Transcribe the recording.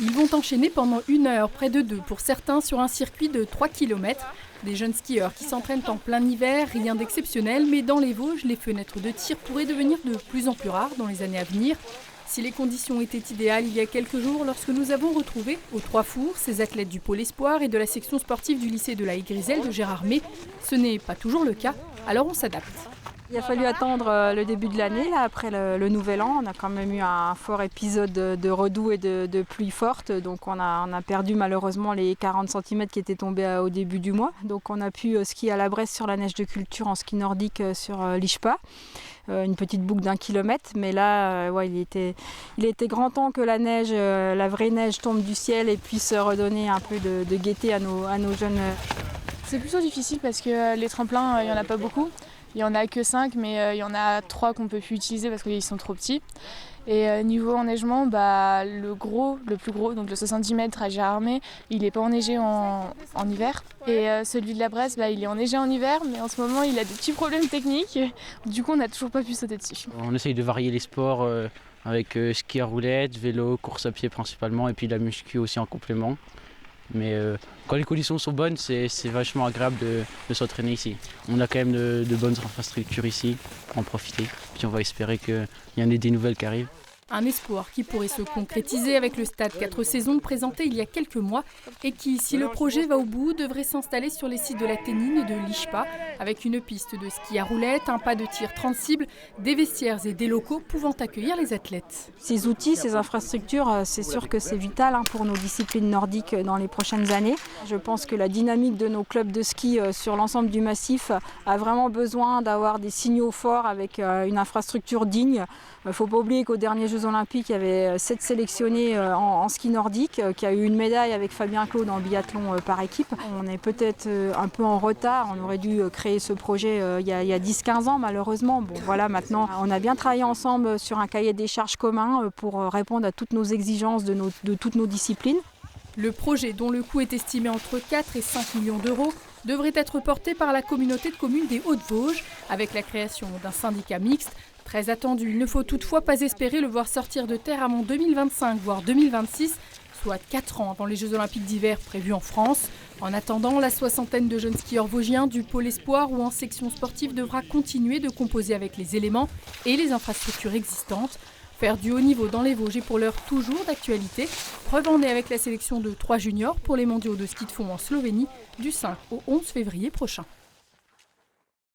Ils vont enchaîner pendant 1 heure, près de 2 pour certains, sur un circuit de 3 km. Des jeunes skieurs qui s'entraînent en plein hiver, rien d'exceptionnel, mais dans les Vosges, les fenêtres de tir pourraient devenir de plus en plus rares dans les années à venir. Si les conditions étaient idéales il y a quelques jours, lorsque nous avons retrouvé aux Trois Fours ces athlètes du pôle espoir et de la section sportive du lycée de la Haie-Griselle de Gérardmer, ce n'est pas toujours le cas, alors on s'adapte. Il a fallu attendre le début de l'année, là, après le nouvel an. On a quand même eu un fort épisode de redoux et de pluie forte. Donc on a perdu malheureusement les 40 cm qui étaient tombés au début du mois. Donc on a pu skier à la Bresse sur la neige de culture en ski nordique sur l'Ishpa. Une petite boucle d'1 kilomètre. Mais là, il était grand temps que la neige, la vraie neige tombe du ciel et puisse redonner un peu de gaieté à nos jeunes. C'est plutôt difficile parce que les tremplins, il n'y en a pas beaucoup. Il n'y en a que 5, mais il y en a 3 qu'on ne peut plus utiliser parce qu'ils sont trop petits. Et niveau enneigement, le plus gros, donc le 70 mètres à Gérardmer, il n'est pas enneigé en hiver. Et celui de la Bresse, il est enneigé en hiver, mais en ce moment, il a des petits problèmes techniques. Du coup, on n'a toujours pas pu sauter dessus. On essaye de varier les sports avec ski à roulettes, vélo, course à pied principalement, et puis la muscu aussi en complément. Mais quand les conditions sont bonnes, c'est vachement agréable de s'entraîner ici. On a quand même de bonnes infrastructures ici, pour en profiter. Puis on va espérer qu'il y en ait des nouvelles qui arrivent. Un espoir qui pourrait se concrétiser avec le stade 4 saisons présenté il y a quelques mois et qui, si le projet va au bout, devrait s'installer sur les sites de la Ténine et de l'Ishpa avec une piste de ski à roulettes, un pas de tir 30 cibles, des vestiaires et des locaux pouvant accueillir les athlètes. Ces outils, ces infrastructures, c'est sûr que c'est vital pour nos disciplines nordiques dans les prochaines années. Je pense que la dynamique de nos clubs de ski sur l'ensemble du massif a vraiment besoin d'avoir des signaux forts avec une infrastructure digne. Il ne faut pas oublier qu'aux derniers Jeux Olympiques, il y avait 7 sélectionnés en ski nordique, qui a eu une médaille avec Fabien Claude en biathlon par équipe. On est peut-être un peu en retard, on aurait dû créer ce projet il y a 10-15 ans malheureusement. Bon voilà, maintenant on a bien travaillé ensemble sur un cahier des charges commun pour répondre à toutes nos exigences de toutes nos disciplines. Le projet, dont le coût est estimé entre 4 et 5 millions d'euros, devrait être porté par la communauté de communes des Hauts-de-Vosges, avec la création d'un syndicat mixte. Très attendu, il ne faut toutefois pas espérer le voir sortir de terre avant 2025, voire 2026, soit 4 ans avant les Jeux Olympiques d'hiver prévus en France. En attendant, la soixantaine de jeunes skieurs vosgiens du pôle espoir ou en section sportive devra continuer de composer avec les éléments et les infrastructures existantes. Faire du haut niveau dans les Vosges est pour l'heure toujours d'actualité. Preuve en est avec la sélection de 3 juniors pour les mondiaux de ski de fond en Slovénie du 5 au 11 février prochain.